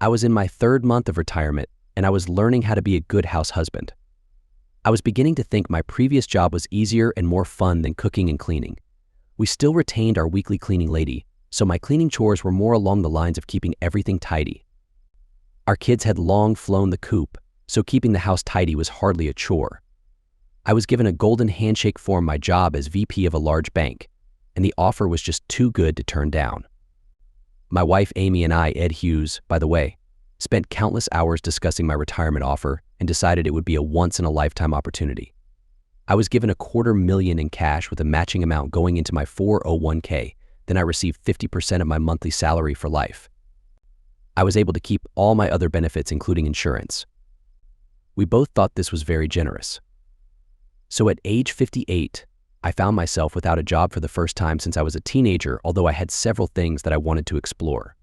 I was in my third month of retirement, and I was learning how to be a good house husband. I was beginning to think my previous job was easier and more fun than cooking and cleaning. We still retained our weekly cleaning lady, so my cleaning chores were more along the lines of keeping everything tidy. Our kids had long flown the coop, so keeping the house tidy was hardly a chore. I was given a golden handshake for my job as VP of a large bank, and the offer was just too good to turn down. My wife Amy and I, Ed Hughes, by the way, spent countless hours discussing my retirement offer and decided it would be a once-in-a-lifetime opportunity. I was given $250,000 in cash with a matching amount going into my 401k. Then I received 50% of my monthly salary for life. I was able to keep all my other benefits, including insurance. We both thought this was very generous. So at age 58, I found myself without a job for the first time since I was a teenager, although I had several things that I wanted to explore.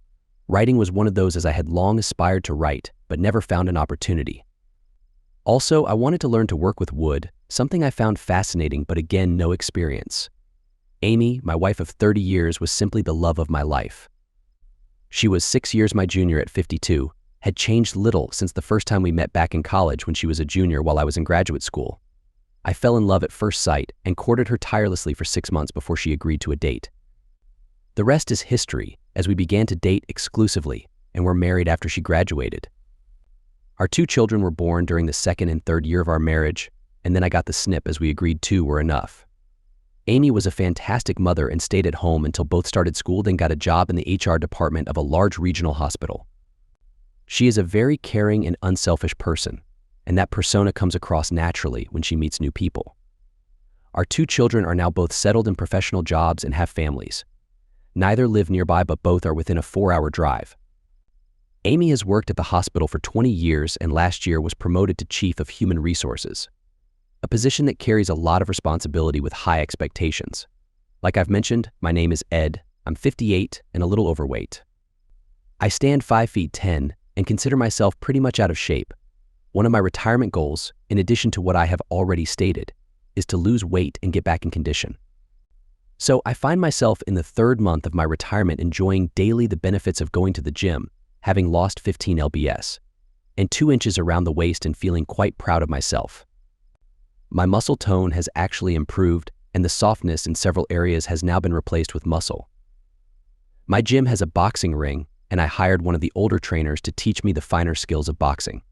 Writing was one of those, as I had long aspired to write, but never found an opportunity. Also, I wanted to learn to work with wood, something I found fascinating, but again, no experience. Amy, my wife of 30 years, was simply the love of my life. She was 6 years my junior at 52, had changed little since the first time we met back in college when she was a junior while I was in graduate school. I fell in love at first sight and courted her tirelessly for 6 months before she agreed to a date. The rest is history, as we began to date exclusively and were married after she graduated. Our 2 children were born during the 2nd and 3rd year of our marriage, and then I got the snip as we agreed 2 were enough. Amy was a fantastic mother and stayed at home until both started school, then got a job in the HR department of a large regional hospital. She is a very caring and unselfish person, and that persona comes across naturally when she meets new people. Our 2 children are now both settled in professional jobs and have families. Neither live nearby, but both are within a 4-hour drive. Amy has worked at the hospital for 20 years and last year was promoted to Chief of Human Resources, a position that carries a lot of responsibility with high expectations. Like I've mentioned, my name is Ed, I'm 58 and a little overweight. I stand 5'10" and consider myself pretty much out of shape. One of my retirement goals, in addition to what I have already stated, is to lose weight and get back in condition. So I find myself in the 3rd month of my retirement enjoying daily the benefits of going to the gym, having lost 15 lbs, and 2 inches around the waist and feeling quite proud of myself. My muscle tone has actually improved, and the softness in several areas has now been replaced with muscle. My gym has a boxing ring, and I hired one of the older trainers to teach me the finer skills of boxing.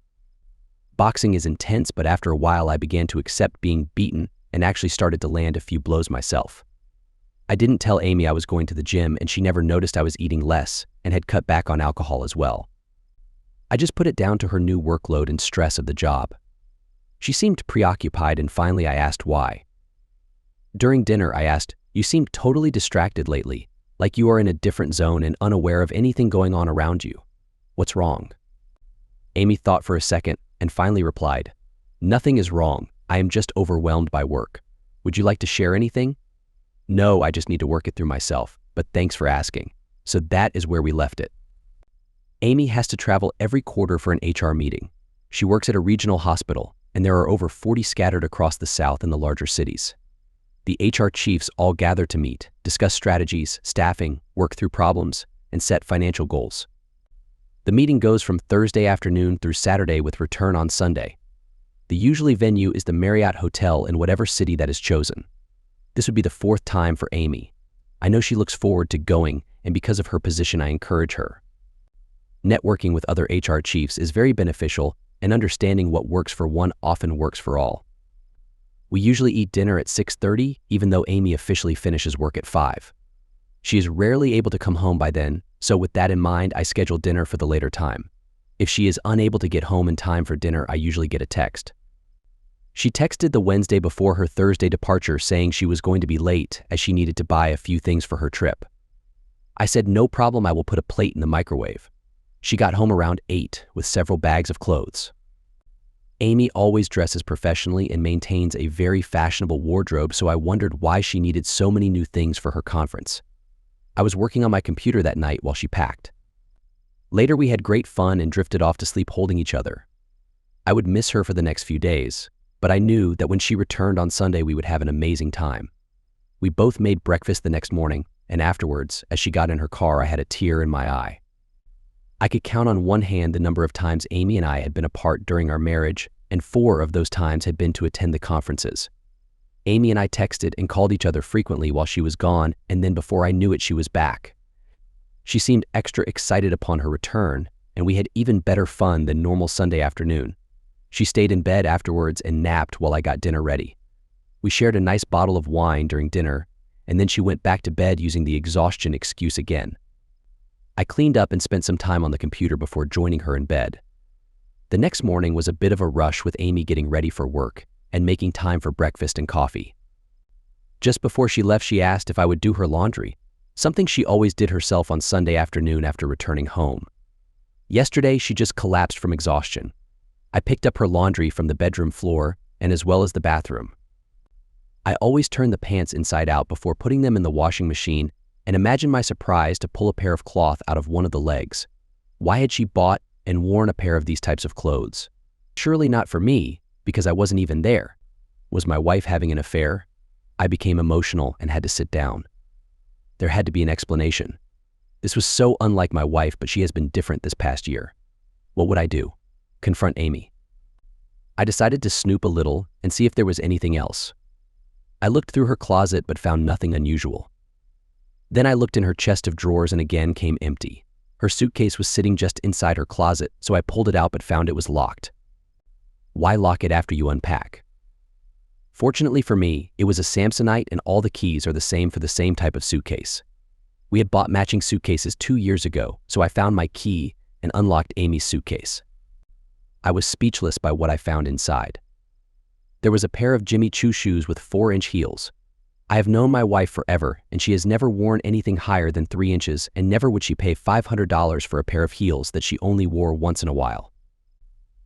Boxing is intense, but after a while I began to accept being beaten and actually started to land a few blows myself. I didn't tell Amy I was going to the gym, and she never noticed I was eating less and had cut back on alcohol as well. I just put it down to her new workload and stress of the job. She seemed preoccupied, and finally I asked why. During dinner I asked, "You seem totally distracted lately, like you are in a different zone and unaware of anything going on around you. What's wrong?" Amy thought for a second and finally replied, "Nothing is wrong. I am just overwhelmed by work. Would you like to share anything?" "No, I just need to work it through myself, but thanks for asking." So that is where we left it. Amy has to travel every quarter for an HR meeting. She works at a regional hospital, and there are over 40 scattered across the South and the larger cities. The HR chiefs all gather to meet, discuss strategies, staffing, work through problems, and set financial goals. The meeting goes from Thursday afternoon through Saturday with return on Sunday. The usually venue is the Marriott Hotel in whatever city that is chosen. This would be the 4th time for Amy. I know she looks forward to going, and because of her position I encourage her. Networking with other HR chiefs is very beneficial, and understanding what works for one often works for all. We usually eat dinner at 6:30, even though Amy officially finishes work at 5. She is rarely able to come home by then, so with that in mind, I schedule dinner for the later time. If she is unable to get home in time for dinner, I usually get a text. She texted the Wednesday before her Thursday departure saying she was going to be late as she needed to buy a few things for her trip. I said, "No problem, I will put a plate in the microwave." She got home around 8 with several bags of clothes. Amy always dresses professionally and maintains a very fashionable wardrobe, so I wondered why she needed so many new things for her conference. I was working on my computer that night while she packed. Later we had great fun and drifted off to sleep holding each other. I would miss her for the next few days, but I knew that when she returned on Sunday we would have an amazing time. We both made breakfast the next morning, and afterwards, as she got in her car, I had a tear in my eye. I could count on one hand the number of times Amy and I had been apart during our marriage, and 4 of those times had been to attend the conferences. Amy and I texted and called each other frequently while she was gone, and then before I knew it, she was back. She seemed extra excited upon her return, and we had even better fun than normal Sunday afternoon. She stayed in bed afterwards and napped while I got dinner ready. We shared a nice bottle of wine during dinner, and then she went back to bed using the exhaustion excuse again. I cleaned up and spent some time on the computer before joining her in bed. The next morning was a bit of a rush with Amy getting ready for work and making time for breakfast and coffee. Just before she left, she asked if I would do her laundry, something she always did herself on Sunday afternoon after returning home. Yesterday, she just collapsed from exhaustion. I picked up her laundry from the bedroom floor and as well as the bathroom. I always turn the pants inside out before putting them in the washing machine, and imagine my surprise to pull a pair of cloth out of one of the legs. Why had she bought and worn a pair of these types of clothes? Surely not for me, because I wasn't even there. Was my wife having an affair? I became emotional and had to sit down. There had to be an explanation. This was so unlike my wife, but she has been different this past year. What would I do? Confront Amy. I decided to snoop a little and see if there was anything else. I looked through her closet but found nothing unusual. Then I looked in her chest of drawers and again came empty. Her suitcase was sitting just inside her closet, so I pulled it out but found it was locked. Why lock it after you unpack? Fortunately for me, it was a Samsonite and all the keys are the same for the same type of suitcase. We had bought matching suitcases 2 years ago, so I found my key and unlocked Amy's suitcase. I was speechless by what I found inside. There was a pair of Jimmy Choo shoes with 4-inch heels. I have known my wife forever, and she has never worn anything higher than 3 inches, and never would she pay $500 for a pair of heels that she only wore once in a while.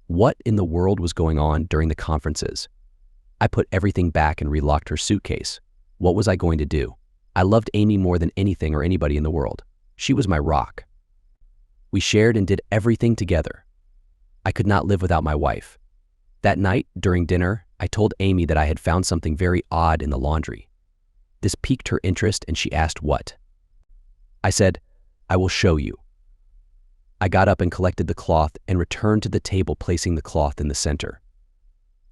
What in the world was going on during the conferences? I put everything back and relocked her suitcase. What was I going to do? I loved Amy more than anything or anybody in the world. She was my rock. We shared and did everything together. I could not live without my wife. That night, during dinner, I told Amy that I had found something very odd in the laundry. This piqued her interest and she asked what. I said, "I will show you." I got up and collected the cloth and returned to the table, placing the cloth in the center.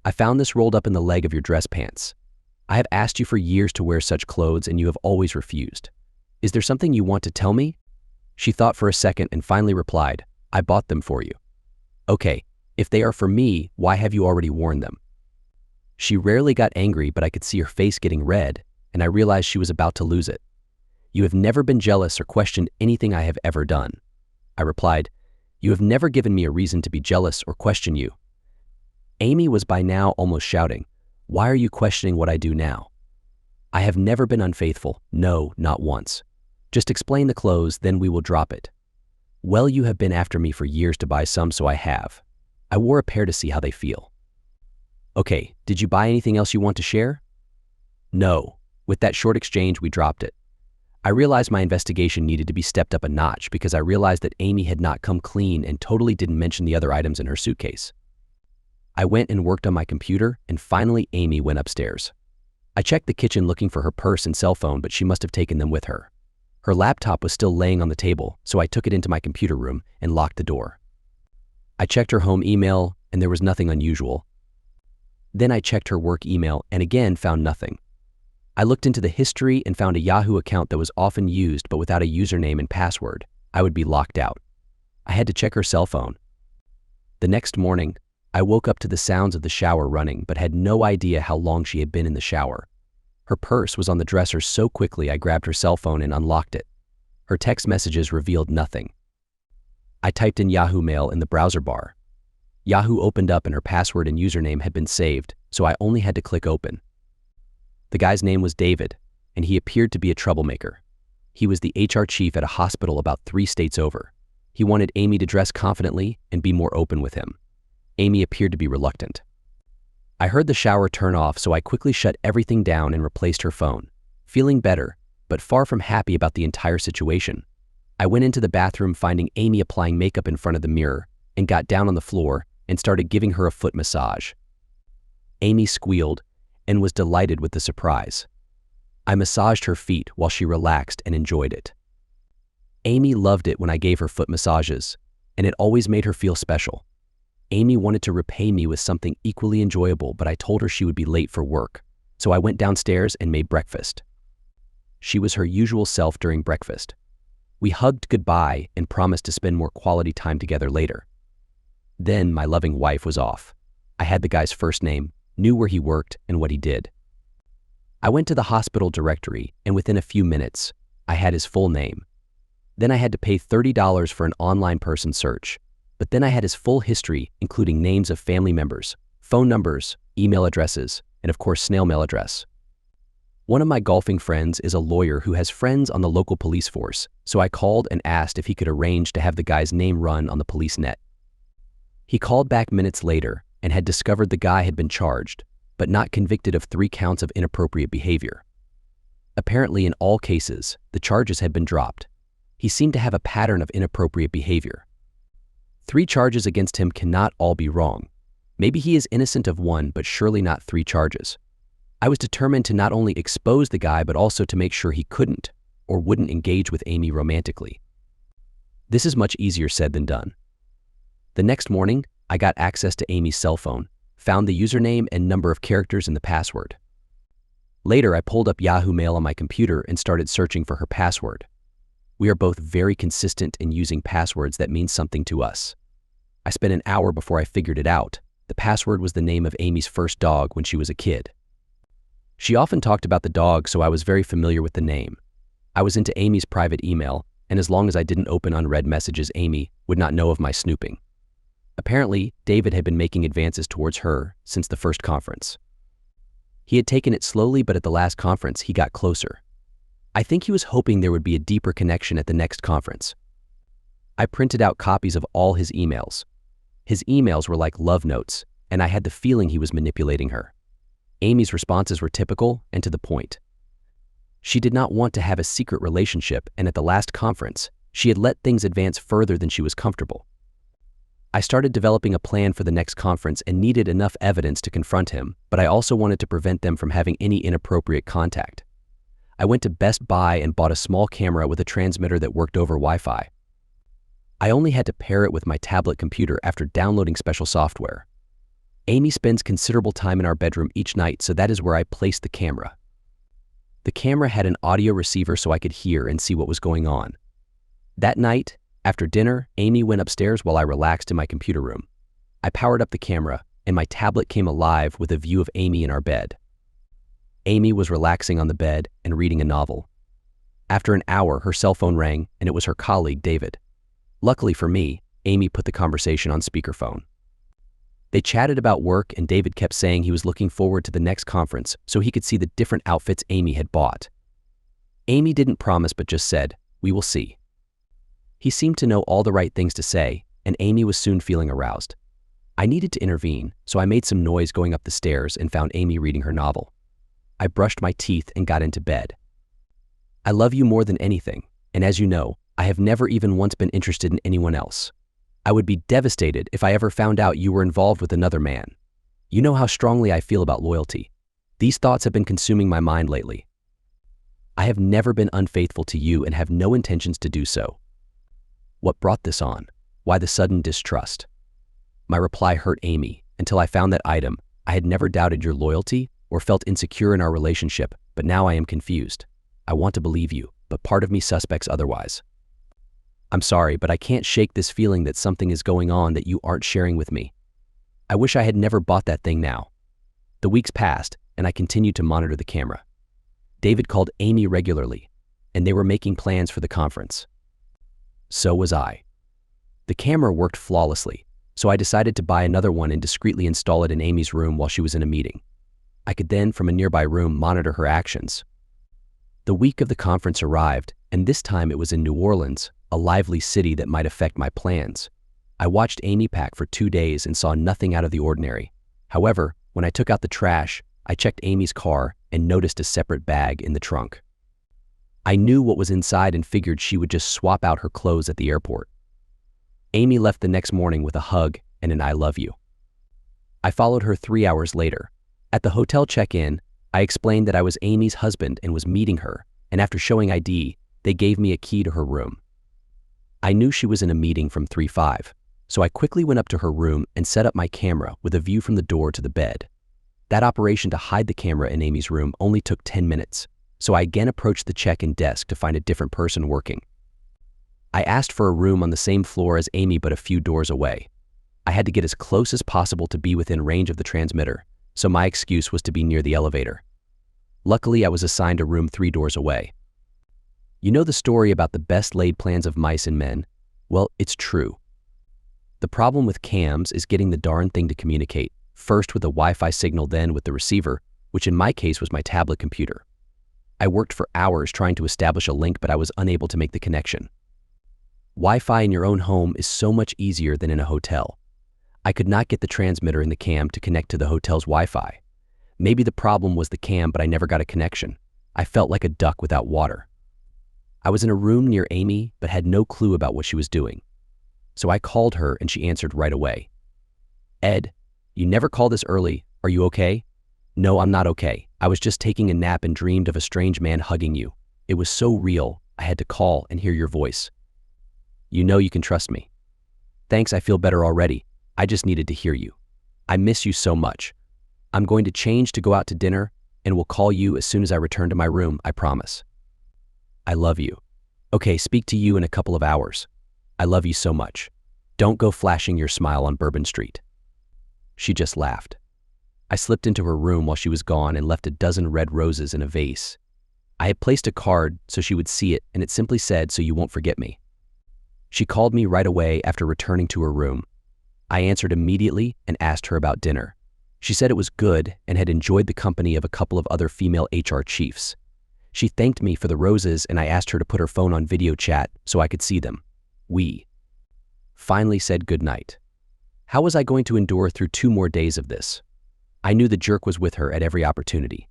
I found this rolled up in the leg of your dress pants. I have asked you for years to wear such clothes and you have always refused. Is there something you want to tell me? She thought for a second and finally replied, "I bought them for you." Okay, if they are for me, why have you already worn them? She rarely got angry, but I could see her face getting red, and I realized she was about to lose it. You have never been jealous or questioned anything I have ever done. I replied, "You have never given me a reason to be jealous or question you." Amy was by now almost shouting, "Why are you questioning what I do now?" I have never been unfaithful, no, not once. Just explain the clothes, then we will drop it. Well, you have been after me for years to buy some, so I have. I wore a pair to see how they feel. Okay, did you buy anything else you want to share? No. With that short exchange, we dropped it. I realized my investigation needed to be stepped up a notch because I realized that Amy had not come clean and totally didn't mention the other items in her suitcase. I went and worked on my computer, and finally Amy went upstairs. I checked the kitchen looking for her purse and cell phone, but she must have taken them with her. Her laptop was still laying on the table, so I took it into my computer room and locked the door. I checked her home email, and there was nothing unusual. Then I checked her work email and again found nothing. I looked into the history and found a Yahoo account that was often used but without a username and password. I would be locked out. I had to check her cell phone. The next morning, I woke up to the sounds of the shower running but had no idea how long she had been in the shower. Her purse was on the dresser so quickly I grabbed her cell phone and unlocked it. Her text messages revealed nothing. I typed in Yahoo Mail in the browser bar. Yahoo opened up and her password and username had been saved, so I only had to click open. The guy's name was David, and he appeared to be a troublemaker. He was the HR chief at a hospital about 3 states over. He wanted Amy to dress confidently and be more open with him. Amy appeared to be reluctant. I heard the shower turn off, so I quickly shut everything down and replaced her phone, feeling better, but far from happy about the entire situation. I went into the bathroom, finding Amy applying makeup in front of the mirror, and got down on the floor and started giving her a foot massage. Amy squealed and was delighted with the surprise. I massaged her feet while she relaxed and enjoyed it. Amy loved it when I gave her foot massages. and it always made her feel special. Amy wanted to repay me with something equally enjoyable, but I told her she would be late for work, so I went downstairs and made breakfast. She was her usual self during breakfast. We hugged goodbye and promised to spend more quality time together later. Then my loving wife was off. I had the guy's first name, knew where he worked and what he did. I went to the hospital directory, and within a few minutes, I had his full name. Then I had to pay $30 for an online person search, but then I had his full history, including names of family members, phone numbers, email addresses, and of course snail mail address. One of my golfing friends is a lawyer who has friends on the local police force, so I called and asked if he could arrange to have the guy's name run on the police net. He called back minutes later and had discovered the guy had been charged, but not convicted of 3 counts of inappropriate behavior. Apparently, in all cases, the charges had been dropped. He seemed to have a pattern of inappropriate behavior. 3 charges against him cannot all be wrong. Maybe he is innocent of 1, but surely not 3 charges. I was determined to not only expose the guy, but also to make sure he couldn't or wouldn't engage with Amy romantically. This is much easier said than done. The next morning, I got access to Amy's cell phone, found the username and number of characters in the password. Later, I pulled up Yahoo Mail on my computer and started searching for her password. We are both very consistent in using passwords that mean something to us. I spent an hour before I figured it out. The password was the name of Amy's first dog when she was a kid. She often talked about the dog, so I was very familiar with the name. I was into Amy's private email, and as long as I didn't open unread messages, Amy would not know of my snooping. Apparently, David had been making advances towards her since the first conference. He had taken it slowly, but at the last conference, he got closer. I think he was hoping there would be a deeper connection at the next conference. I printed out copies of all his emails. His emails were like love notes, and I had the feeling he was manipulating her. Amy's responses were typical and to the point. She did not want to have a secret relationship, and at the last conference, she had let things advance further than she was comfortable. I started developing a plan for the next conference and needed enough evidence to confront him, but I also wanted to prevent them from having any inappropriate contact. I went to Best Buy and bought a small camera with a transmitter that worked over Wi-Fi. I only had to pair it with my tablet computer after downloading special software. Amy spends considerable time in our bedroom each night, so that is where I placed the camera. The camera had an audio receiver so I could hear and see what was going on. That night, after dinner, Amy went upstairs while I relaxed in my computer room. I powered up the camera, and my tablet came alive with a view of Amy in our bed. Amy was relaxing on the bed and reading a novel. After an hour, her cell phone rang, and it was her colleague, David. Luckily for me, Amy put the conversation on speakerphone. They chatted about work, and David kept saying he was looking forward to the next conference so he could see the different outfits Amy had bought. Amy didn't promise but just said, "We will see." He seemed to know all the right things to say, and Amy was soon feeling aroused. I needed to intervene, so I made some noise going up the stairs and found Amy reading her novel. I brushed my teeth and got into bed. I love you more than anything, and as you know, I have never even once been interested in anyone else. I would be devastated if I ever found out you were involved with another man. You know how strongly I feel about loyalty. These thoughts have been consuming my mind lately. I have never been unfaithful to you and have no intentions to do so. What brought this on? Why the sudden distrust? My reply hurt Amy. Until I found that item, I had never doubted your loyalty or felt insecure in our relationship, but now I am confused. I want to believe you, but part of me suspects otherwise. I'm sorry, but I can't shake this feeling that something is going on that you aren't sharing with me. I wish I had never bought that thing now. The weeks passed, and I continued to monitor the camera. David called Amy regularly, and they were making plans for the conference. So was I. The camera worked flawlessly, so I decided to buy another one and discreetly install it in Amy's room while she was in a meeting. I could then, from a nearby room, monitor her actions. The week of the conference arrived, and this time it was in New Orleans, a lively city that might affect my plans. I watched Amy pack for 2 days and saw nothing out of the ordinary. However, when I took out the trash, I checked Amy's car and noticed a separate bag in the trunk. I knew what was inside and figured she would just swap out her clothes at the airport. Amy left the next morning with a hug and an "I love you." I followed her 3 hours later. At the hotel check-in, I explained that I was Amy's husband and was meeting her, and after showing ID, they gave me a key to her room. I knew she was in a meeting from 3-5, so I quickly went up to her room and set up my camera with a view from the door to the bed. That operation to hide the camera in Amy's room only took 10 minutes, so I again approached the check-in desk to find a different person working. I asked for a room on the same floor as Amy but a few doors away. I had to get as close as possible to be within range of the transmitter, so my excuse was to be near the elevator. Luckily, I was assigned a room 3 doors away. You know the story about the best laid plans of mice and men? Well, it's true. The problem with cams is getting the darn thing to communicate, first with a Wi-Fi signal, then with the receiver, which in my case was my tablet computer. I worked for hours trying to establish a link, but I was unable to make the connection. Wi-Fi in your own home is so much easier than in a hotel. I could not get the transmitter in the cam to connect to the hotel's Wi-Fi. Maybe the problem was the cam, but I never got a connection. I felt like a duck without water. I was in a room near Amy, but had no clue about what she was doing. So I called her and she answered right away. "Ed, you never call this early. Are you okay?" "No, I'm not okay. I was just taking a nap and dreamed of a strange man hugging you. It was so real, I had to call and hear your voice. You know you can trust me." "Thanks, I feel better already. I just needed to hear you. I miss you so much. I'm going to change to go out to dinner and will call you as soon as I return to my room, I promise." "I love you." "Okay, speak to you in a couple of hours. I love you so much. Don't go flashing your smile on Bourbon Street." She just laughed. I slipped into her room while she was gone and left a dozen red roses in a vase. I had placed a card so she would see it, and it simply said, "So you won't forget me." She called me right away after returning to her room. I answered immediately and asked her about dinner. She said it was good and had enjoyed the company of a couple of other female HR chiefs. She thanked me for the roses, and I asked her to put her phone on video chat so I could see them. We finally said goodnight. How was I going to endure through 2 more days of this? I knew the jerk was with her at every opportunity.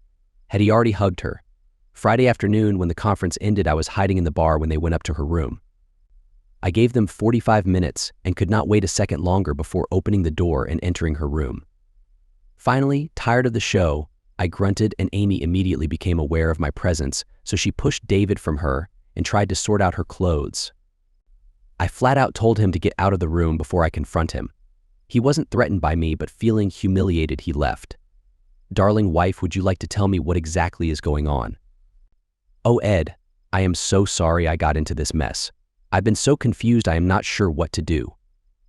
Had he already hugged her? Friday afternoon, when the conference ended, I was hiding in the bar when they went up to her room. I gave them 45 minutes and could not wait a second longer before opening the door and entering her room. Finally, tired of the show, I grunted and Amy immediately became aware of my presence, so she pushed David from her and tried to sort out her clothes. I flat out told him to get out of the room before I confront him. He wasn't threatened by me, but feeling humiliated, he left. "Darling wife, would you like to tell me what exactly is going on?" "Oh, Ed, I am so sorry I got into this mess. I've been so confused I am not sure what to do.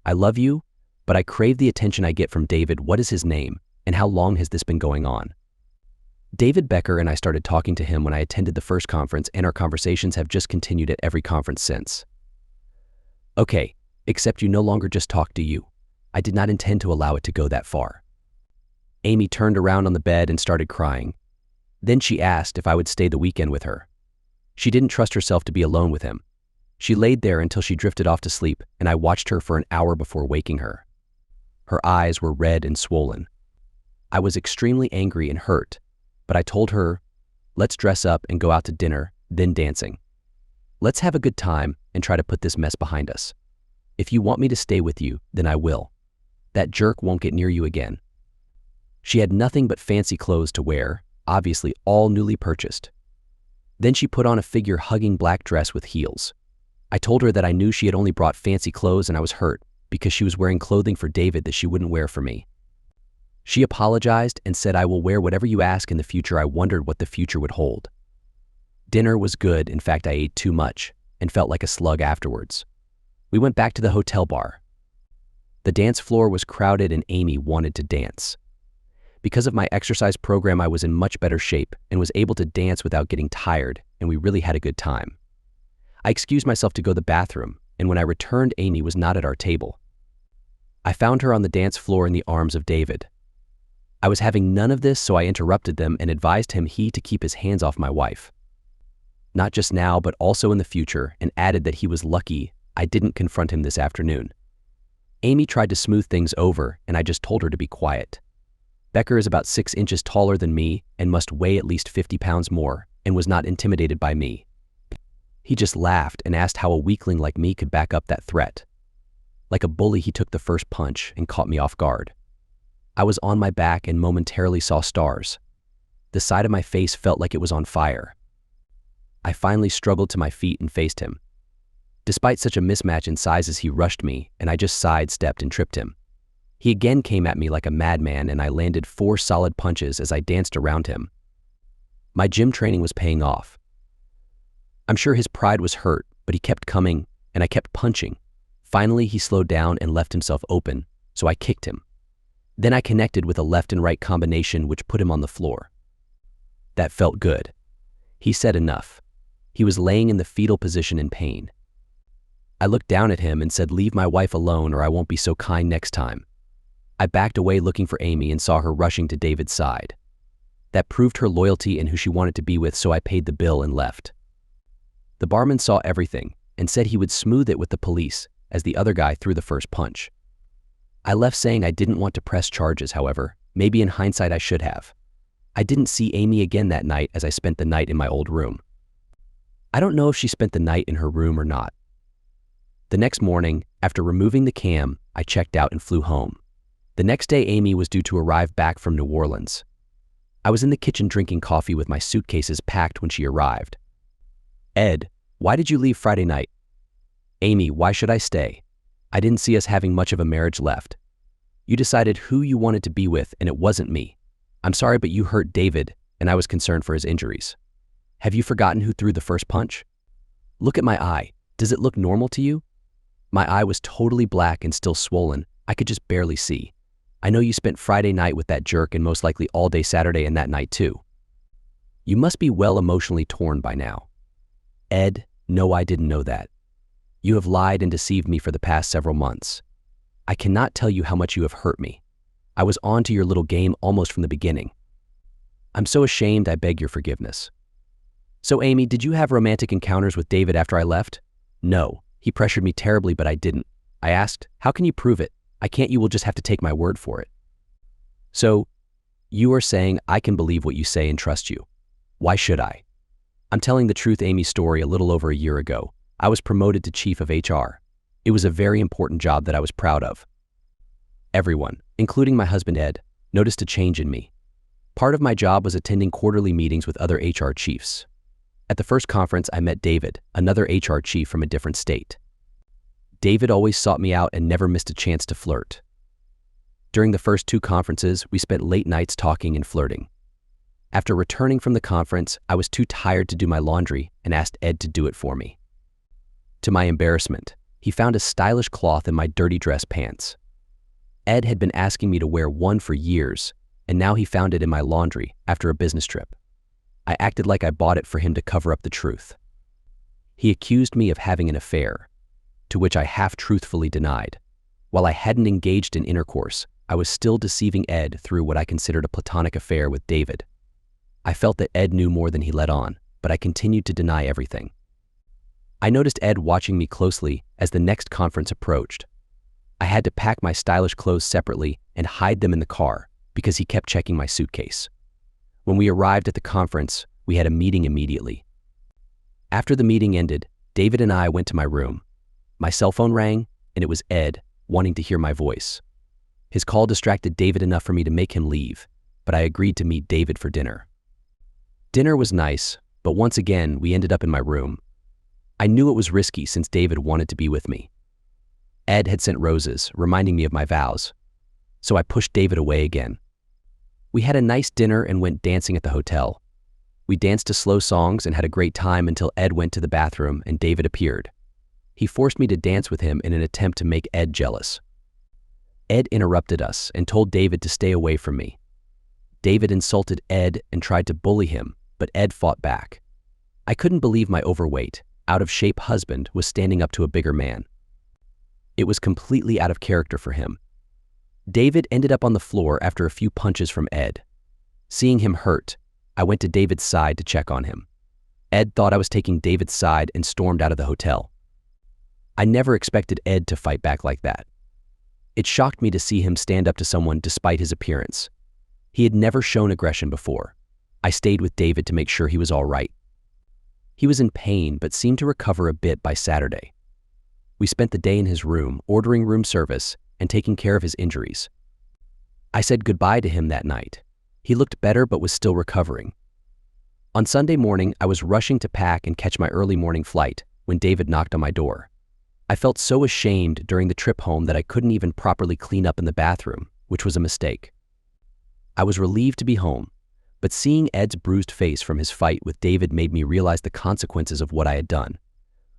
I love you, but I crave the attention I get from David. What is his name, and how long has this been going on?" David Becker and I started talking to him when I attended the first conference, and our conversations have just continued at every conference since. "Okay, except you no longer just talk to you. I did not intend to allow it to go that far." Amy turned around on the bed and started crying. Then she asked if I would stay the weekend with her. She didn't trust herself to be alone with him. She laid there until she drifted off to sleep, and I watched her for an hour before waking her. Her eyes were red and swollen. I was extremely angry and hurt, but I told her, "Let's dress up and go out to dinner, then dancing. Let's have a good time and try to put this mess behind us. If you want me to stay with you, then I will. That jerk won't get near you again." She had nothing but fancy clothes to wear, obviously all newly purchased. Then she put on a figure-hugging black dress with heels. I told her that I knew she had only brought fancy clothes, and I was hurt because she was wearing clothing for David that she wouldn't wear for me. She apologized and said, "I will wear whatever you ask in the future." I wondered what the future would hold. Dinner was good. In fact, I ate too much and felt like a slug afterwards. We went back to the hotel bar. The dance floor was crowded and Amy wanted to dance. Because of my exercise program, I was in much better shape and was able to dance without getting tired, and we really had a good time. I excused myself to go to the bathroom, and when I returned, Amy was not at our table. I found her on the dance floor in the arms of David. I was having none of this, so I interrupted them and advised him to keep his hands off my wife. Not just now, but also in the future, and added that he was lucky I didn't confront him this afternoon. Amy tried to smooth things over, and I just told her to be quiet. Becker is about 6 inches taller than me and must weigh at least 50 pounds more, and was not intimidated by me. He just laughed and asked how a weakling like me could back up that threat. Like a bully, he took the first punch and caught me off guard. I was on my back and momentarily saw stars. The side of my face felt like it was on fire. I finally struggled to my feet and faced him. Despite such a mismatch in sizes, he rushed me, and I just sidestepped and tripped him. He again came at me like a madman, and I landed 4 solid punches as I danced around him. My gym training was paying off. I'm sure his pride was hurt, but he kept coming, and I kept punching. Finally, he slowed down and left himself open, so I kicked him. Then I connected with a left and right combination which put him on the floor. That felt good. He said enough. He was laying in the fetal position in pain. I looked down at him and said, "Leave my wife alone or I won't be so kind next time." I backed away looking for Amy and saw her rushing to David's side. That proved her loyalty and who she wanted to be with, so I paid the bill and left. The barman saw everything and said he would smooth it with the police as the other guy threw the first punch. I left saying I didn't want to press charges, however. Maybe in hindsight I should have. I didn't see Amy again that night as I spent the night in my old room. I don't know if she spent the night in her room or not. The next morning, after removing the cam, I checked out and flew home. The next day, Amy was due to arrive back from New Orleans. I was in the kitchen drinking coffee with my suitcases packed when she arrived. "Ed, why did you leave Friday night?" "Amy, why should I stay? I didn't see us having much of a marriage left. You decided who you wanted to be with, and it wasn't me. I'm sorry, but you hurt David, and I was concerned for his injuries. Have you forgotten who threw the first punch? Look at my eye. Does it look normal to you? My eye was totally black and still swollen. I could just barely see. I know you spent Friday night with that jerk and most likely all day Saturday and that night too. You must be well emotionally torn by now." "Ed, no, I didn't know that. You have lied and deceived me for the past several months. I cannot tell you how much you have hurt me. I was on to your little game almost from the beginning. I'm so ashamed, I beg your forgiveness." "So Amy, did you have romantic encounters with David after I left?" "No. He pressured me terribly, but I didn't." I asked, "How can you prove it?" "I can't, you will just have to take my word for it." "So, you are saying I can believe what you say and trust you. Why should I?" "I'm telling the truth." Amy's story: a little over a year ago, I was promoted to chief of HR. It was a very important job that I was proud of. Everyone, including my husband Ed, noticed a change in me. Part of my job was attending quarterly meetings with other HR chiefs. At the first conference, I met David, another HR chief from a different state. David always sought me out and never missed a chance to flirt. During the first 2 conferences, we spent late nights talking and flirting. After returning from the conference, I was too tired to do my laundry and asked Ed to do it for me. To my embarrassment, he found a stylish cloth in my dirty dress pants. Ed had been asking me to wear one for years, and now he found it in my laundry after a business trip. I acted like I bought it for him to cover up the truth. He accused me of having an affair, to which I half-truthfully denied. While I hadn't engaged in intercourse, I was still deceiving Ed through what I considered a platonic affair with David. I felt that Ed knew more than he let on, but I continued to deny everything. I noticed Ed watching me closely as the next conference approached. I had to pack my stylish clothes separately and hide them in the car because he kept checking my suitcase. When we arrived at the conference, we had a meeting immediately. After the meeting ended, David and I went to my room. My cell phone rang, and it was Ed, wanting to hear my voice. His call distracted David enough for me to make him leave, but I agreed to meet David for dinner. Dinner was nice, but once again, we ended up in my room. I knew it was risky since David wanted to be with me. Ed had sent roses, reminding me of my vows, so I pushed David away again. We had a nice dinner and went dancing at the hotel. We danced to slow songs and had a great time until Ed went to the bathroom and David appeared. He forced me to dance with him in an attempt to make Ed jealous. Ed interrupted us and told David to stay away from me. David insulted Ed and tried to bully him, but Ed fought back. I couldn't believe my overweight, out-of-shape husband was standing up to a bigger man. It was completely out of character for him. David ended up on the floor after a few punches from Ed. Seeing him hurt, I went to David's side to check on him. Ed thought I was taking David's side and stormed out of the hotel. I never expected Ed to fight back like that. It shocked me to see him stand up to someone despite his appearance. He had never shown aggression before. I stayed with David to make sure he was all right. He was in pain but seemed to recover a bit by Saturday. We spent the day in his room, ordering room service and taking care of his injuries. I said goodbye to him that night. He looked better but was still recovering. On Sunday morning, I was rushing to pack and catch my early morning flight when David knocked on my door. I felt so ashamed during the trip home that I couldn't even properly clean up in the bathroom, which was a mistake. I was relieved to be home, but seeing Ed's bruised face from his fight with David made me realize the consequences of what I had done.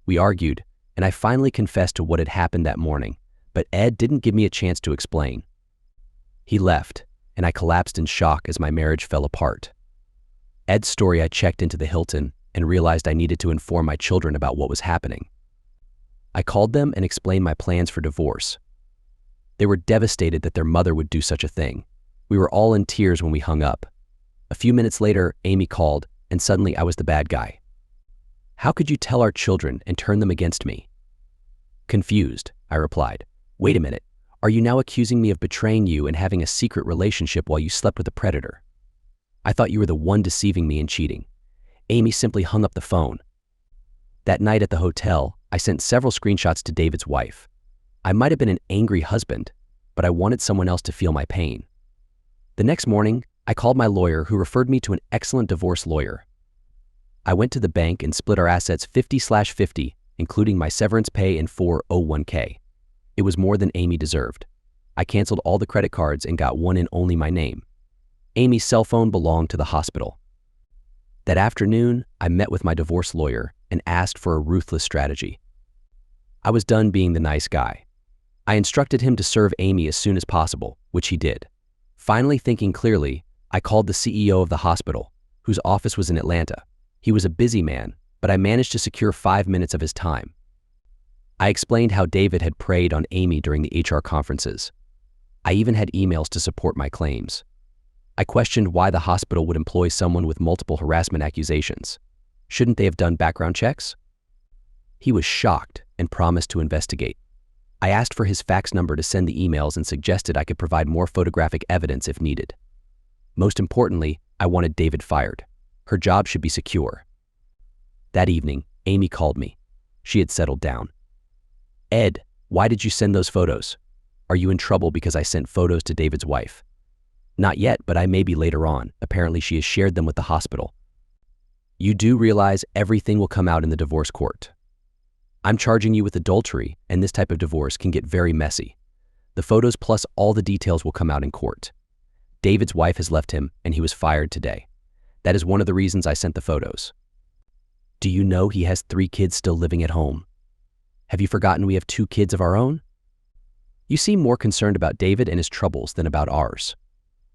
We argued, and I finally confessed to what had happened that morning, but Ed didn't give me a chance to explain. He left, and I collapsed in shock as my marriage fell apart. Ed's story, I checked into the Hilton and realized I needed to inform my children about what was happening. I called them and explained my plans for divorce. They were devastated that their mother would do such a thing. We were all in tears when we hung up. A few minutes later, Amy called, and suddenly I was the bad guy. How could you tell our children and turn them against me? Confused, I replied. Wait a minute, are you now accusing me of betraying you and having a secret relationship while you slept with a predator? I thought you were the one deceiving me and cheating. Amy simply hung up the phone. That night at the hotel, I sent several screenshots to David's wife. I might have been an angry husband, but I wanted someone else to feel my pain. The next morning, I called my lawyer, who referred me to an excellent divorce lawyer. I went to the bank and split our assets 50/50, including my severance pay and 401k. It was more than Amy deserved. I canceled all the credit cards and got one in only my name. Amy's cell phone belonged to the hospital. That afternoon, I met with my divorce lawyer and asked for a ruthless strategy. I was done being the nice guy. I instructed him to serve Amy as soon as possible, which he did. Finally thinking clearly, I called the CEO of the hospital, whose office was in Atlanta. He was a busy man, but I managed to secure 5 minutes of his time. I explained how David had preyed on Amy during the HR conferences. I even had emails to support my claims. I questioned why the hospital would employ someone with multiple harassment accusations. Shouldn't they have done background checks? He was shocked and promised to investigate. I asked for his fax number to send the emails and suggested I could provide more photographic evidence if needed. Most importantly, I wanted David fired. Her job should be secure. That evening, Amy called me. She had settled down. Ed, why did you send those photos? Are you in trouble because I sent photos to David's wife? Not yet, but I may be later on. Apparently she has shared them with the hospital. You do realize everything will come out in the divorce court. I'm charging you with adultery, and this type of divorce can get very messy. The photos plus all the details will come out in court. David's wife has left him, and he was fired today. That is one of the reasons I sent the photos. Do you know he has 3 kids still living at home? Have you forgotten we have 2 kids of our own? You seem more concerned about David and his troubles than about ours.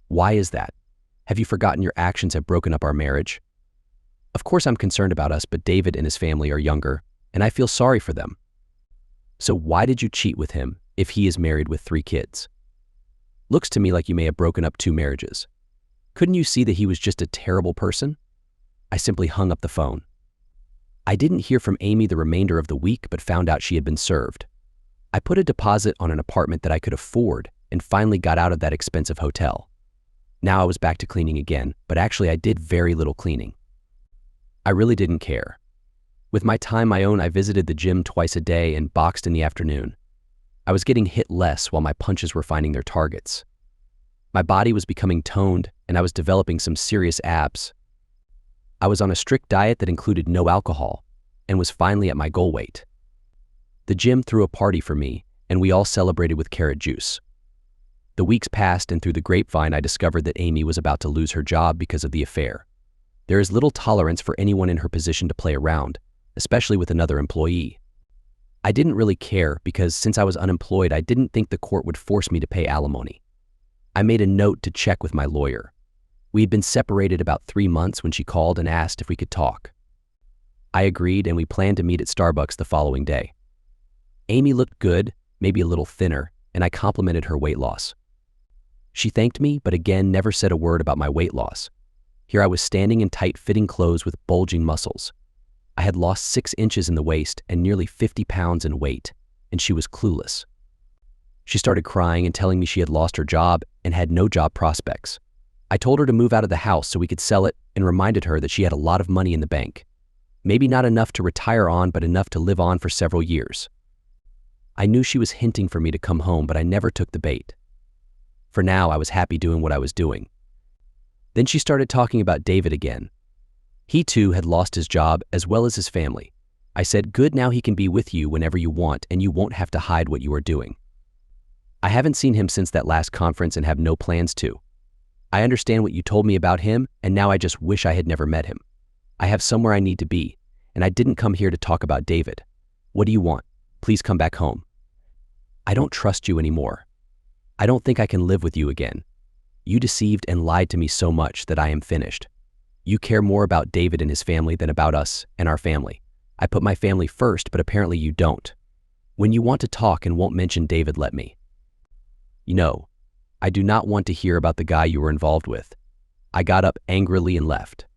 Why is that? Have you forgotten your actions have broken up our marriage? Of course I'm concerned about us, but David and his family are younger, and I feel sorry for them. So why did you cheat with him if he is married with 3 kids? Looks to me like you may have broken up 2 marriages. Couldn't you see that he was just a terrible person? I simply hung up the phone. I didn't hear from Amy the remainder of the week, but found out she had been served. I put a deposit on an apartment that I could afford and finally got out of that expensive hotel. Now I was back to cleaning again, but actually I did very little cleaning. I really didn't care. With my time my own, I visited the gym twice a day and boxed in the afternoon. I was getting hit less while my punches were finding their targets. My body was becoming toned and I was developing some serious abs. I was on a strict diet that included no alcohol and was finally at my goal weight. The gym threw a party for me and we all celebrated with carrot juice. The weeks passed, and through the grapevine I discovered that Amy was about to lose her job because of the affair. There is little tolerance for anyone in her position to play around, especially with another employee. I didn't really care because since I was unemployed, I didn't think the court would force me to pay alimony. I made a note to check with my lawyer. We had been separated about 3 months when she called and asked if we could talk. I agreed and we planned to meet at Starbucks the following day. Amy looked good, maybe a little thinner, and I complimented her weight loss. She thanked me, but again never said a word about my weight loss. Here I was standing in tight-fitting clothes with bulging muscles. I had lost 6 inches in the waist and nearly 50 pounds in weight, and she was clueless. She started crying and telling me she had lost her job and had no job prospects. I told her to move out of the house so we could sell it and reminded her that she had a lot of money in the bank. Maybe not enough to retire on, but enough to live on for several years. I knew she was hinting for me to come home, but I never took the bait. For now, I was happy doing what I was doing. Then she started talking about David again. He too had lost his job as well as his family. I said, "Good, now he can be with you whenever you want and you won't have to hide what you are doing." I haven't seen him since that last conference and have no plans to. I understand what you told me about him, and now I just wish I had never met him. I have somewhere I need to be, and I didn't come here to talk about David. What do you want? Please come back home. I don't trust you anymore. I don't think I can live with you again. You deceived and lied to me so much that I am finished. You care more about David and his family than about us and our family. I put my family first, but apparently you don't. When you want to talk and won't mention David, let me. You know, I do not want to hear about the guy you were involved with. I got up angrily and left.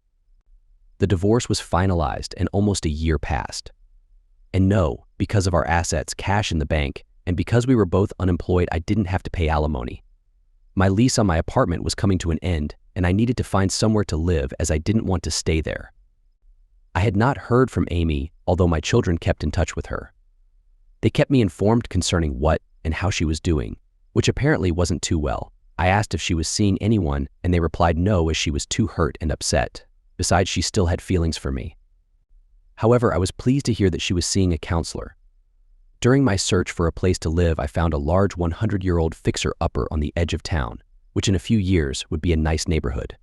The divorce was finalized and almost a year passed. And no, because of our assets, cash in the bank, and because we were both unemployed, I didn't have to pay alimony. My lease on my apartment was coming to an end, and I needed to find somewhere to live as I didn't want to stay there. I had not heard from Amy, although my children kept in touch with her. They kept me informed concerning what and how she was doing, which apparently wasn't too well. I asked if she was seeing anyone, and they replied no, as she was too hurt and upset. Besides, she still had feelings for me. However, I was pleased to hear that she was seeing a counselor. During my search for a place to live, I found a large 100-year-old fixer-upper on the edge of town, which in a few years would be a nice neighborhood.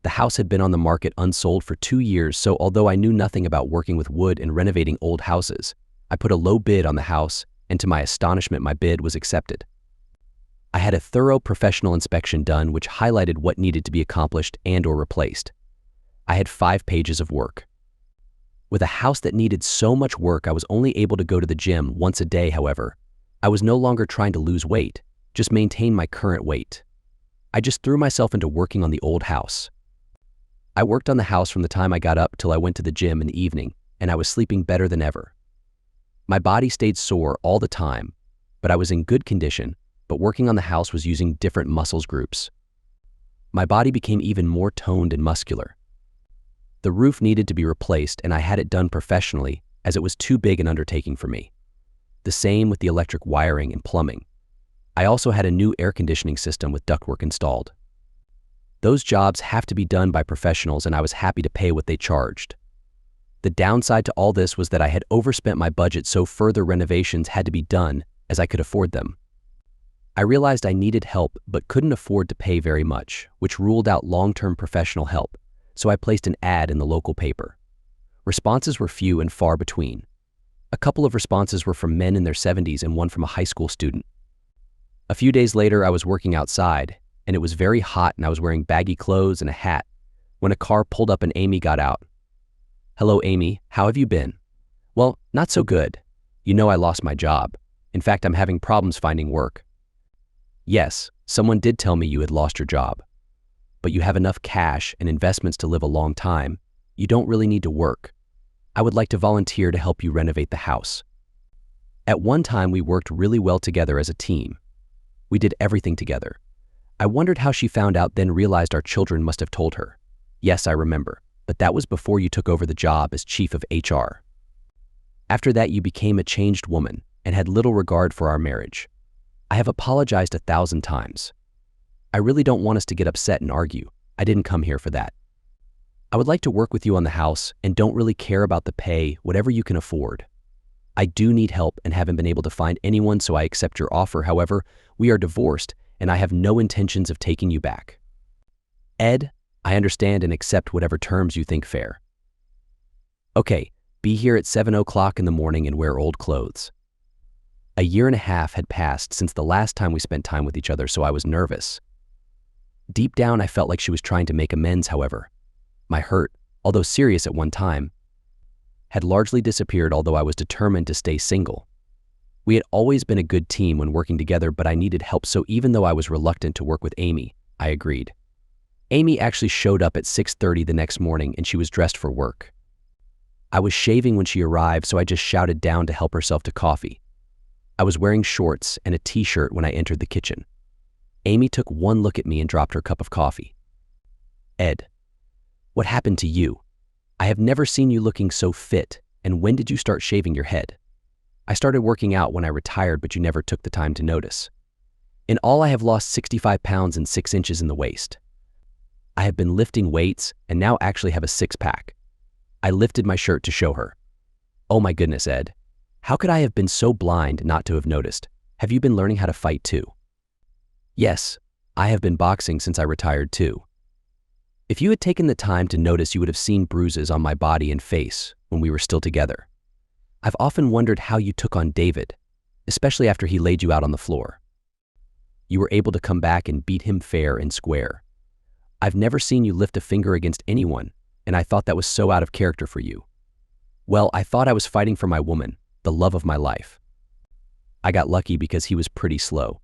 The house had been on the market unsold for 2 years, so although I knew nothing about working with wood and renovating old houses, I put a low bid on the house, and to my astonishment, my bid was accepted. I had a thorough professional inspection done which highlighted what needed to be accomplished and/or replaced. I had 5 pages of work. With a house that needed so much work, I was only able to go to the gym once a day. However, I was no longer trying to lose weight, just maintain my current weight. I just threw myself into working on the old house. I worked on the house from the time I got up till I went to the gym in the evening, and I was sleeping better than ever. My body stayed sore all the time, but I was in good condition, but working on the house was using different muscles groups. My body became even more toned and muscular. The roof needed to be replaced, and I had it done professionally as it was too big an undertaking for me. The same with the electric wiring and plumbing. I also had a new air conditioning system with ductwork installed. Those jobs have to be done by professionals, and I was happy to pay what they charged. The downside to all this was that I had overspent my budget, so further renovations had to be done as I could afford them. I realized I needed help but couldn't afford to pay very much, which ruled out long-term professional help, so I placed an ad in the local paper. Responses were few and far between. A couple of responses were from men in their 70s and one from a high school student. A few days later, I was working outside, and it was very hot, and I was wearing baggy clothes and a hat when a car pulled up and Amy got out. "Hello, Amy, how have you been?" "Well, not so good. You know, I lost my job. In fact, I'm having problems finding work." "Yes, someone did tell me you had lost your job. But you have enough cash and investments to live a long time. You don't really need to work. I would like to volunteer to help you renovate the house." At one time, we worked really well together as a team. We did everything together. I wondered how she found out, then realized our children must have told her. "Yes, I remember, but that was before you took over the job as chief of HR. After that, you became a changed woman and had little regard for our marriage. I have apologized 1,000 times. I really don't want us to get upset and argue. I didn't come here for that. I would like to work with you on the house and don't really care about the pay, whatever you can afford. I do need help and haven't been able to find anyone, so I accept your offer. However, we are divorced and I have no intentions of taking you back. Ed, I understand and accept whatever terms you think fair. Okay, be here at 7 o'clock in the morning and wear old clothes." A year and a half had passed since the last time we spent time with each other, so I was nervous. Deep down, I felt like she was trying to make amends. However, my hurt, although serious at one time, had largely disappeared, although I was determined to stay single. We had always been a good team when working together, but I needed help, so even though I was reluctant to work with Amy, I agreed. Amy actually showed up at 6:30 the next morning, and she was dressed for work. I was shaving when she arrived, so I just shouted down to help herself to coffee. I was wearing shorts and a t-shirt when I entered the kitchen. Amy took one look at me and dropped her cup of coffee. "Ed, what happened to you? I have never seen you looking so fit, and when did you start shaving your head?" "I started working out when I retired, but you never took the time to notice. In all, I have lost 65 pounds and 6 inches in the waist. I have been lifting weights and now actually have a 6-pack. I lifted my shirt to show her. Oh my goodness, Ed. How could I have been so blind not to have noticed? Have you been learning how to fight too? Yes, I have been boxing since I retired too. If you had taken the time to notice, you would have seen bruises on my body and face when we were still together. I've often wondered how you took on David, especially after he laid you out on the floor. You were able to come back and beat him fair and square. I've never seen you lift a finger against anyone, and I thought that was so out of character for you. Well, I thought I was fighting for my woman, the love of my life. I got lucky because he was pretty slow.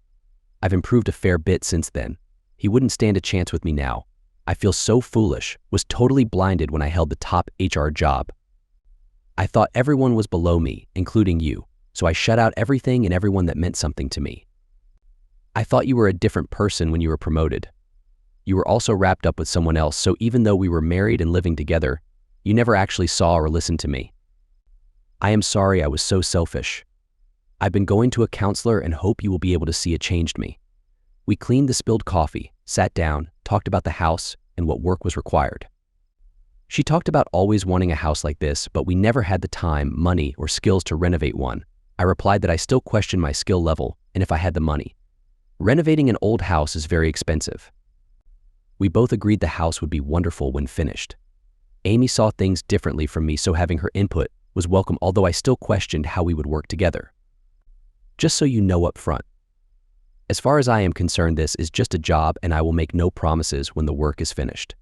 I've improved a fair bit since then. He wouldn't stand a chance with me now. I feel so foolish, was totally blinded when I held the top HR job. I thought everyone was below me, including you, so I shut out everything and everyone that meant something to me. I thought you were a different person when you were promoted. You were also wrapped up with someone else, so even though we were married and living together, you never actually saw or listened to me. I am sorry I was so selfish. I've been going to a counselor and hope you will be able to see it changed me. We cleaned the spilled coffee, sat down, talked about the house and what work was required. She talked about always wanting a house like this, but we never had the time, money, or skills to renovate one. I replied that I still questioned my skill level and if I had the money. Renovating an old house is very expensive. We both agreed the house would be wonderful when finished. Amy saw things differently from me, so having her input was welcome, although I still questioned how we would work together. Just so you know up front, as far as I am concerned, this is just a job and I will make no promises when the work is finished.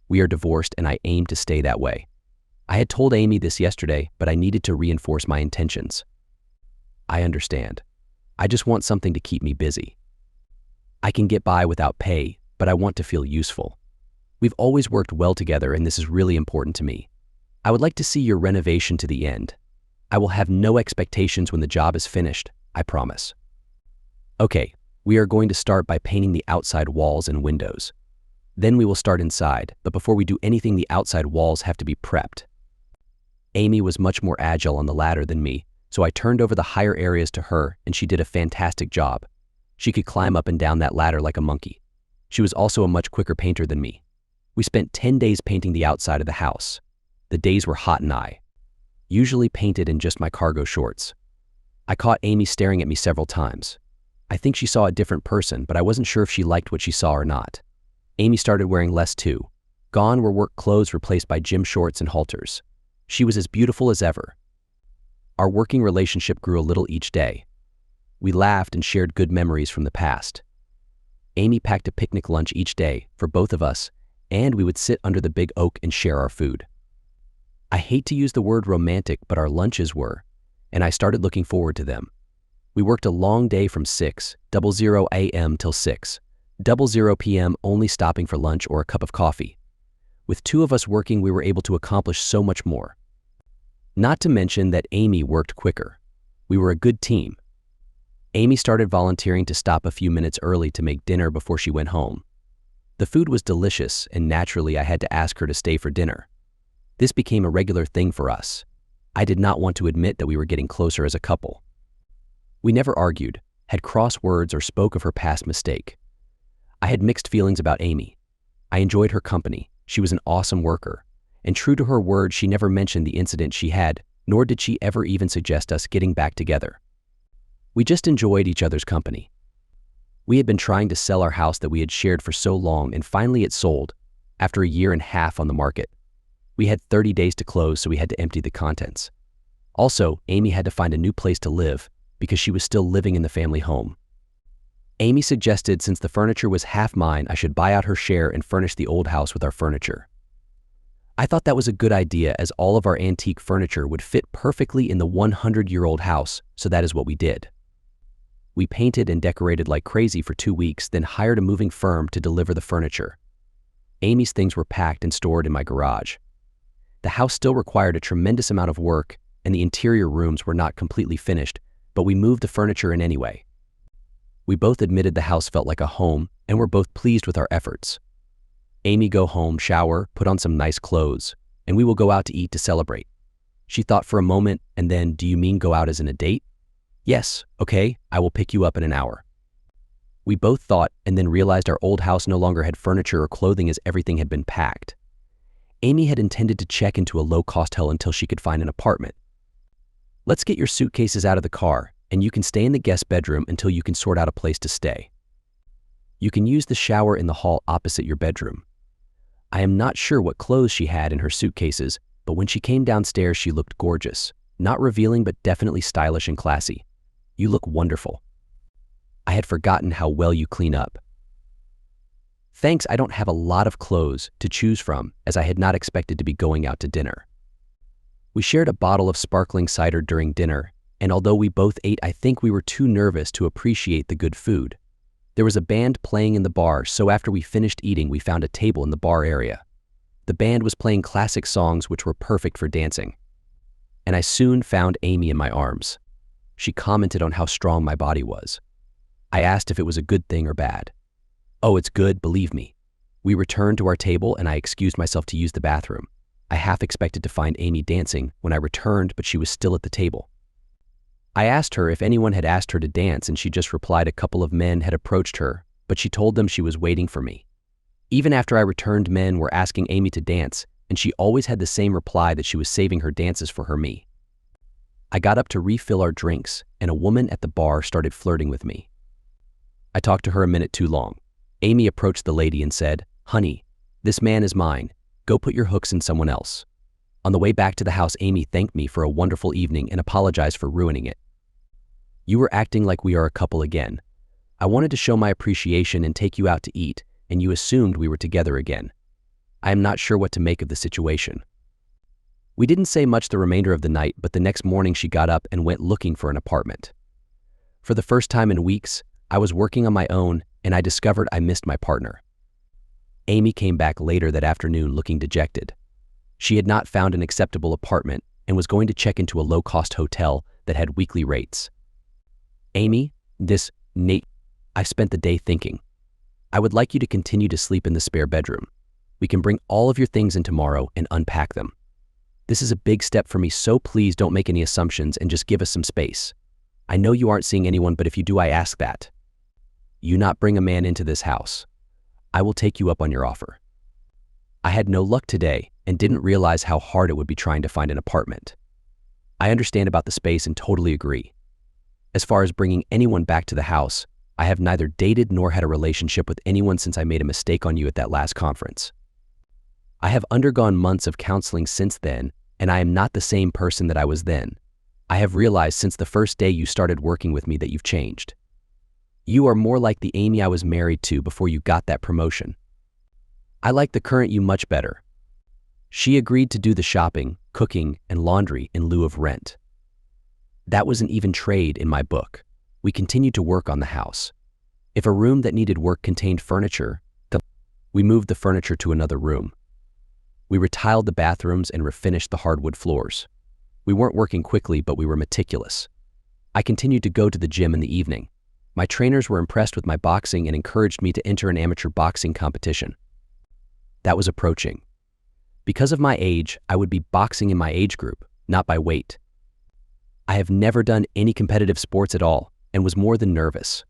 We are divorced and I aim to stay that way. I had told Amy this yesterday, but I needed to reinforce my intentions. I understand. I just want something to keep me busy. I can get by without pay, but I want to feel useful. We've always worked well together and this is really important to me. I would like to see your renovation to the end. I will have no expectations when the job is finished, I promise. Okay, we are going to start by painting the outside walls and windows. Then we will start inside, but before we do anything, the outside walls have to be prepped. Amy was much more agile on the ladder than me, so I turned over the higher areas to her and she did a fantastic job. She could climb up and down that ladder like a monkey. She was also a much quicker painter than me. We spent 10 days painting the outside of the house. The days were hot and I usually painted in just my cargo shorts. I caught Amy staring at me several times. I think she saw a different person, but I wasn't sure if she liked what she saw or not. Amy started wearing less too. Gone were work clothes replaced by gym shorts and halters. She was as beautiful as ever. Our working relationship grew a little each day. We laughed and shared good memories from the past. Amy packed a picnic lunch each day for both of us, and we would sit under the big oak and share our food. I hate to use the word romantic, but our lunches were, and I started looking forward to them. We worked a long day from 6:00 a.m. till 6:00 p.m., only stopping for lunch or a cup of coffee. With two of us working, we were able to accomplish so much more. Not to mention that Amy worked quicker. We were a good team. Amy started volunteering to stop a few minutes early to make dinner before she went home. The food was delicious, and naturally I had to ask her to stay for dinner. This became a regular thing for us. I did not want to admit that we were getting closer as a couple. We never argued, had cross words, or spoke of her past mistake. I had mixed feelings about Amy. I enjoyed her company. She was an awesome worker. And true to her word, she never mentioned the incident she had, nor did she ever even suggest us getting back together. We just enjoyed each other's company. We had been trying to sell our house that we had shared for so long, and finally it sold, after a year and a half on the market. We had 30 days to close, so we had to empty the contents. Also, Amy had to find a new place to live because she was still living in the family home. Amy suggested since the furniture was half mine, I should buy out her share and furnish the old house with our furniture. I thought that was a good idea, as all of our antique furniture would fit perfectly in the 100-year-old house, so that is what we did. We painted and decorated like crazy for 2 weeks, then hired a moving firm to deliver the furniture. Amy's things were packed and stored in my garage. The house still required a tremendous amount of work, and the interior rooms were not completely finished, but we moved the furniture in anyway. We both admitted the house felt like a home, and were both pleased with our efforts. Amy go home, shower, put on some nice clothes, and we will go out to eat to celebrate. She thought for a moment, and then, do you mean go out as in a date? Yes, okay, I will pick you up in an hour. We both thought, and then realized our old house no longer had furniture or clothing, as everything had been packed. Amy had intended to check into a low-cost hotel until she could find an apartment. Let's get your suitcases out of the car, and you can stay in the guest bedroom until you can sort out a place to stay. You can use the shower in the hall opposite your bedroom. I am not sure what clothes she had in her suitcases, but when she came downstairs she looked gorgeous. Not revealing, but definitely stylish and classy. You look wonderful. I had forgotten how well you clean up. Thanks, I don't have a lot of clothes to choose from, as I had not expected to be going out to dinner. We shared a bottle of sparkling cider during dinner, and although we both ate, I think we were too nervous to appreciate the good food. There was a band playing in the bar, so after we finished eating, we found a table in the bar area. The band was playing classic songs which were perfect for dancing. And I soon found Amy in my arms. She commented on how strong my body was. I asked if it was a good thing or bad. Oh, it's good, believe me. We returned to our table and I excused myself to use the bathroom. I half expected to find Amy dancing when I returned, but she was still at the table. I asked her if anyone had asked her to dance, and she just replied a couple of men had approached her, but she told them she was waiting for me. Even after I returned, men were asking Amy to dance, and she always had the same reply that she was saving her dances for me. I got up to refill our drinks, and a woman at the bar started flirting with me. I talked to her a minute too long. Amy approached the lady and said, "Honey, this man is mine. Go put your hooks in someone else." On the way back to the house, Amy thanked me for a wonderful evening and apologized for ruining it. You were acting like we are a couple again. I wanted to show my appreciation and take you out to eat, and you assumed we were together again. I am not sure what to make of the situation. We didn't say much the remainder of the night, but the next morning she got up and went looking for an apartment. For the first time in weeks, I was working on my own, and I discovered I missed my partner. Amy came back later that afternoon looking dejected. She had not found an acceptable apartment and was going to check into a low-cost hotel that had weekly rates. Amy, I spent the day thinking. I would like you to continue to sleep in the spare bedroom. We can bring all of your things in tomorrow and unpack them. This is a big step for me, so please don't make any assumptions and just give us some space. I know you aren't seeing anyone, but if you do, I ask that you not bring a man into this house. I will take you up on your offer. I had no luck today and didn't realize how hard it would be trying to find an apartment. I understand about the space and totally agree. As far as bringing anyone back to the house, I have neither dated nor had a relationship with anyone since I made a mistake on you at that last conference. I have undergone months of counseling since then, and I am not the same person that I was then. I have realized since the first day you started working with me that you've changed. You are more like the Amy I was married to before you got that promotion. I like the current you much better. She agreed to do the shopping, cooking, and laundry in lieu of rent. That was an even trade in my book. We continued to work on the house. If a room that needed work contained furniture, we moved the furniture to another room. We retiled the bathrooms and refinished the hardwood floors. We weren't working quickly, but we were meticulous. I continued to go to the gym in the evening. My trainers were impressed with my boxing and encouraged me to enter an amateur boxing competition. That was approaching. Because of my age, I would be boxing in my age group, not by weight. I have never done any competitive sports at all and was more than nervous.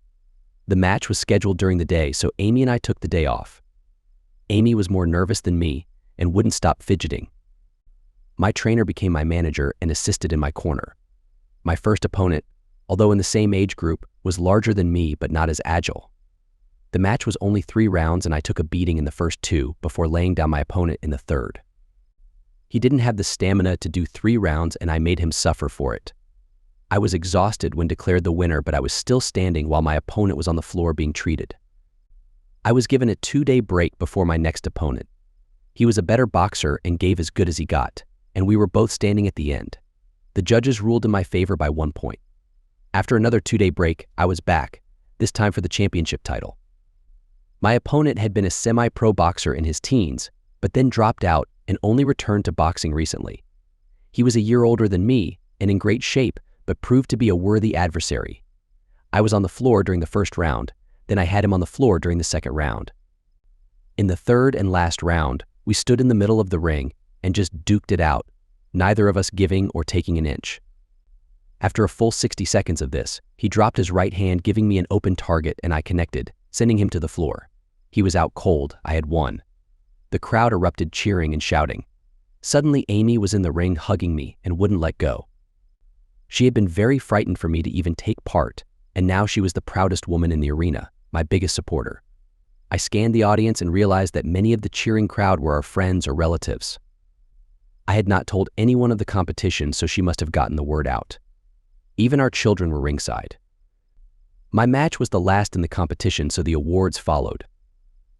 The match was scheduled during the day, so Amy and I took the day off. Amy was more nervous than me and wouldn't stop fidgeting. My trainer became my manager and assisted in my corner. My first opponent, although in the same age group, was larger than me but not as agile. The match was only 3 rounds and I took a beating in the first 2 before laying down my opponent in the third. He didn't have the stamina to do 3 rounds and I made him suffer for it. I was exhausted when declared the winner, but I was still standing while my opponent was on the floor being treated. I was given a 2-day break before my next opponent. He was a better boxer and gave as good as he got, and we were both standing at the end. The judges ruled in my favor by 1 point. After another 2-day break, I was back, this time for the championship title. My opponent had been a semi-pro boxer in his teens, but then dropped out and only returned to boxing recently. He was a year older than me and in great shape, but proved to be a worthy adversary. I was on the floor during the first round, then I had him on the floor during the second round. In the third and last round, we stood in the middle of the ring and just duked it out, neither of us giving or taking an inch. After a full 60 seconds of this, he dropped his right hand, giving me an open target, and I connected, sending him to the floor. He was out cold. I had won. The crowd erupted, cheering and shouting. Suddenly, Amy was in the ring hugging me and wouldn't let go. She had been very frightened for me to even take part, and now she was the proudest woman in the arena, my biggest supporter. I scanned the audience and realized that many of the cheering crowd were our friends or relatives. I had not told anyone of the competition, so she must have gotten the word out. Even our children were ringside. My match was the last in the competition, so the awards followed.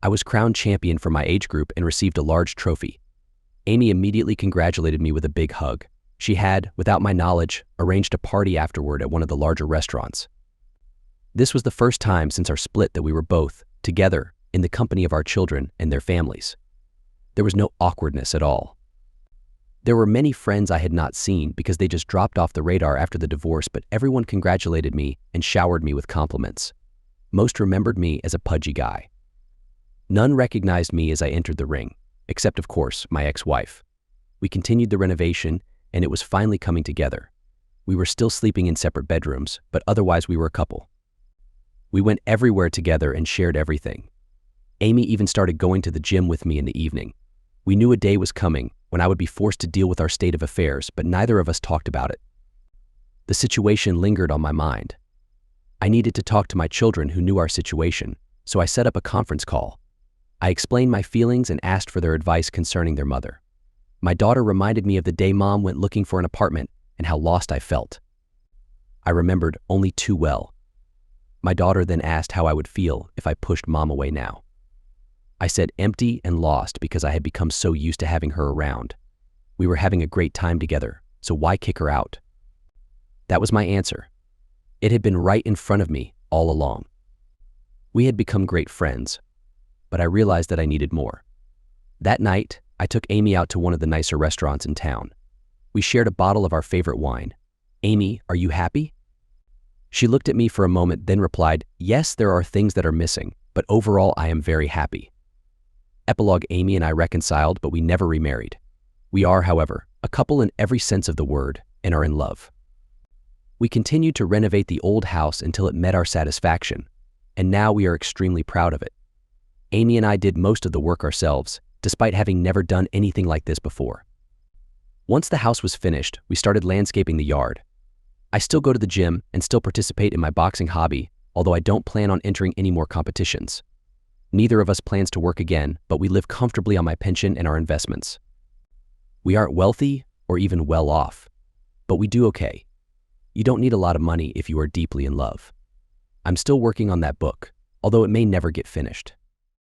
I was crowned champion for my age group and received a large trophy. Amy immediately congratulated me with a big hug. She had, without my knowledge, arranged a party afterward at one of the larger restaurants. This was the first time since our split that we were both together in the company of our children and their families. There was no awkwardness at all. There were many friends I had not seen because they just dropped off the radar after the divorce, but everyone congratulated me and showered me with compliments. Most remembered me as a pudgy guy. None recognized me as I entered the ring, except, of course, my ex-wife. We continued the renovation, and it was finally coming together. We were still sleeping in separate bedrooms, but otherwise we were a couple. We went everywhere together and shared everything. Amy even started going to the gym with me in the evening. We knew a day was coming when I would be forced to deal with our state of affairs, but neither of us talked about it. The situation lingered on my mind. I needed to talk to my children who knew our situation, so I set up a conference call. I explained my feelings and asked for their advice concerning their mother. My daughter reminded me of the day Mom went looking for an apartment and how lost I felt. I remembered only too well. My daughter then asked how I would feel if I pushed Mom away now. I said empty and lost because I had become so used to having her around. We were having a great time together, so why kick her out? That was my answer. It had been right in front of me all along. We had become great friends, but I realized that I needed more. That night, I took Amy out to one of the nicer restaurants in town. We shared a bottle of our favorite wine. "Amy, are you happy?" She looked at me for a moment, then replied, "Yes, there are things that are missing, but overall I am very happy." Epilogue: Amy and I reconciled, but we never remarried. We are, however, a couple in every sense of the word and are in love. We continued to renovate the old house until it met our satisfaction, and now we are extremely proud of it. Amy and I did most of the work ourselves, despite having never done anything like this before. Once the house was finished, we started landscaping the yard. I still go to the gym and still participate in my boxing hobby, although I don't plan on entering any more competitions. Neither of us plans to work again, but we live comfortably on my pension and our investments. We aren't wealthy or even well off, but we do okay. You don't need a lot of money if you are deeply in love. I'm still working on that book, although it may never get finished.